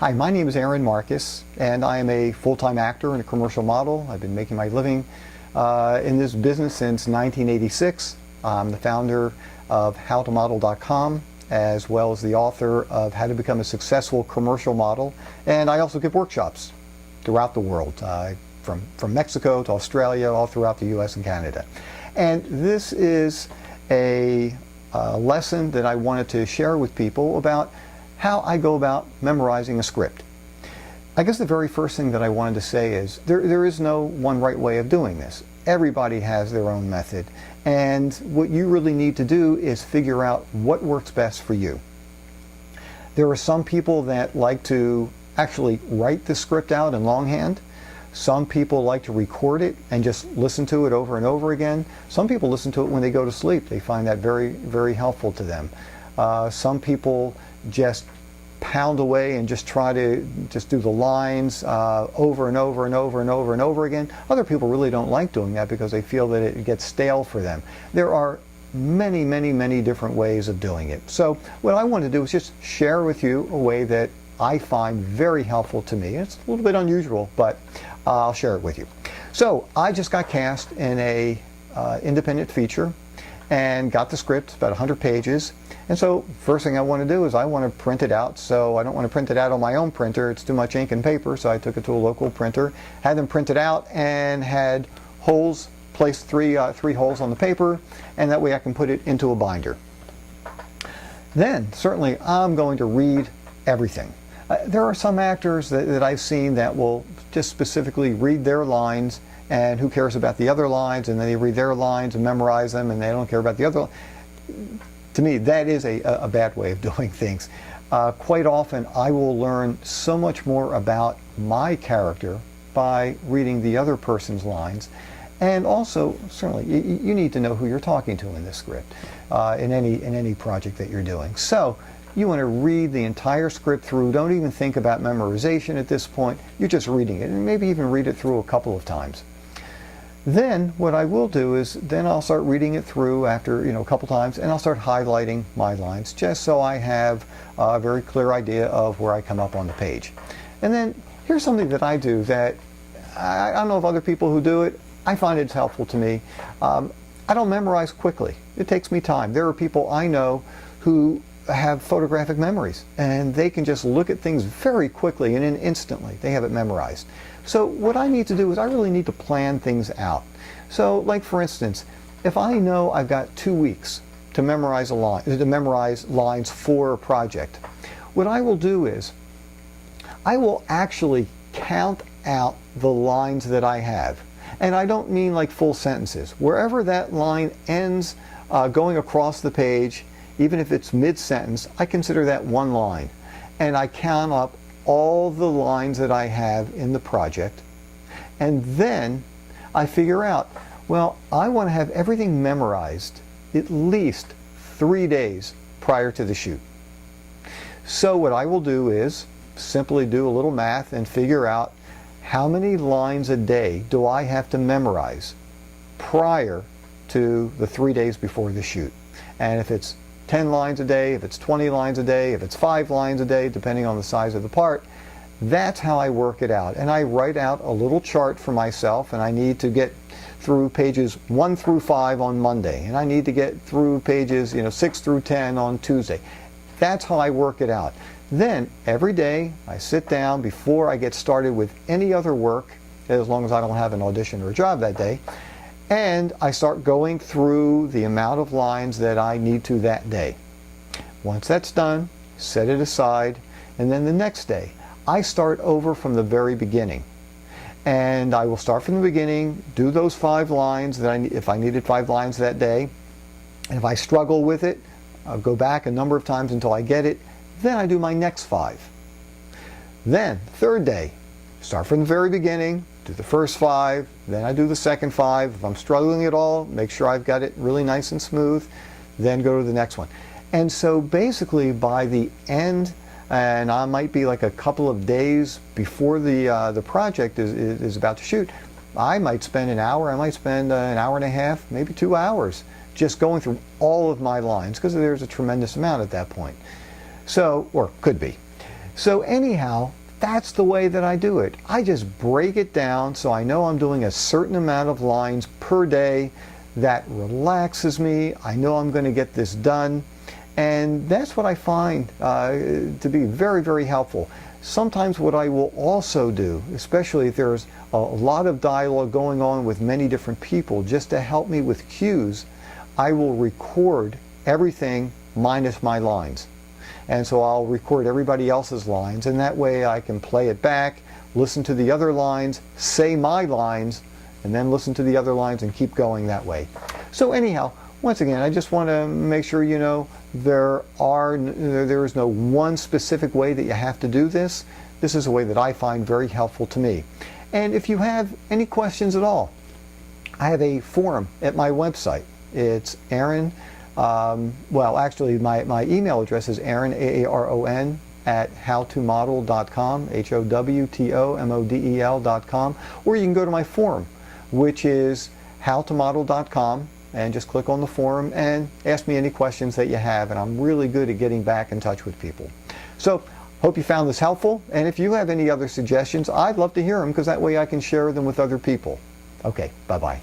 Hi, my name is Aaron Marcus, and I am a full-time actor and a commercial model. I've been making my living in this business since 1986. I'm the founder of howtomodel.com, as well as the author of How to Become a Successful Commercial Model, and I also give workshops throughout the world, from Mexico to Australia, all throughout the US and Canada. And this is a lesson that I wanted to share with people about how I go about memorizing a script. I guess the very first thing that I wanted to say is there is no one right way of doing this. Everybody has their own method, and what you really need to do is figure out what works best for you. There are some people that like to actually write the script out in longhand. Some people like to record it and just listen to it over and over again. Some people listen to it when they go to sleep. They find that very, very helpful to them. Some people just pound away and just try to just do the lines over and over and over and over and over again. Other people really don't like doing that because they feel that it gets stale for them. There are many, many, many different ways of doing it. So what I want to do is just share with you a way that I find very helpful to me. It's a little bit unusual, but I'll share it with you. So I just got cast in a independent feature and got the script, about 100 pages. And so first thing I want to do is I want to print it out. So I don't want to print it out on my own printer. It's too much ink and paper. So I took it to a local printer, had them print it out, and had holes, placed three holes on the paper, and that way I can put it into a binder. Then certainly I'm going to read everything. There are some actors that I've seen that will just specifically read their lines, and who cares about the other lines, and then they read their lines and memorize them, and they don't care about the other. To me, that is a bad way of doing things. Quite often I will learn so much more about my character by reading the other person's lines. And also, certainly, you need to know who you're talking to in this script, in any project that you're doing. So you want to read the entire script through. Don't even think about memorization at this point. You're just reading it, and maybe even read it through a couple of times. Then what I will do is then I'll start reading it through after a couple times, and I'll start highlighting my lines just so I have a very clear idea of where I come up on the page. And then here's something that I do that I don't know of other people who do it. I find it's helpful to me. I don't memorize quickly. It takes me time. There are people I know who have photographic memories, and they can just look at things very quickly and then instantly they have it memorized. So what I need to do is I really need to plan things out. So like for instance, if I know I've got 2 weeks to memorize lines for a project, what I will do is I will actually count out the lines that I have. And I don't mean like full sentences. Wherever that line ends going across the page, even if it's mid-sentence, I consider that one line. And I count up all the lines that I have in the project. And then I figure out, well, I want to have everything memorized at least 3 days prior to the shoot. So what I will do is simply do a little math and figure out how many lines a day do I have to memorize prior to the 3 days before the shoot. And if it's 10 lines a day, if it's 20 lines a day, if it's 5 lines a day, depending on the size of the part, that's how I work it out. And I write out a little chart for myself, and I need to get through pages 1 through 5 on Monday, and I need to get through pages 6 through 10 on Tuesday. That's how I work it out. Then every day I sit down before I get started with any other work, as long as I don't have an audition or a job that day, and I start going through the amount of lines that I need to that day. Once that's done, set it aside, and then the next day I start over from the very beginning. And I will start from the beginning, do those 5 lines that if I needed 5 lines that day. And if I struggle with it, I'll go back a number of times until I get it. Then I do my next 5. Then, third day, start from the very beginning, do the first 5, then I do the second 5. If I'm struggling at all, make sure I've got it really nice and smooth, then go to the next one. And so basically by the end, and I might be like a couple of days before the project is about to shoot, I might spend an hour, I might spend an hour and a half, maybe 2 hours, just going through all of my lines, because there's a tremendous amount at that point. So, or could be. So anyhow, that's the way that I do it. I just break it down so I know I'm doing a certain amount of lines per day. That relaxes me. I know I'm going to get this done. And that's what I find to be very, very helpful. Sometimes what I will also do, especially if there's a lot of dialogue going on with many different people, just to help me with cues, I will record everything minus my lines. And so I'll record everybody else's lines, and that way I can play it back, listen to the other lines, say my lines, and then listen to the other lines and keep going that way. So anyhow, once again, I just want to make sure you know there is no one specific way that you have to do this. This is a way that I find very helpful to me. And if you have any questions at all, I have a forum at my website. It's Aaron, well actually my email address is Aaron, Aaron, at howtomodel.com, HOWTOMODEL.com, or you can go to my forum, which is howtomodel.com, and just click on the forum and ask me any questions that you have, and I'm really good at getting back in touch with people. So hope you found this helpful, and if you have any other suggestions, I'd love to hear them, because that way I can share them with other people. Okay, bye-bye.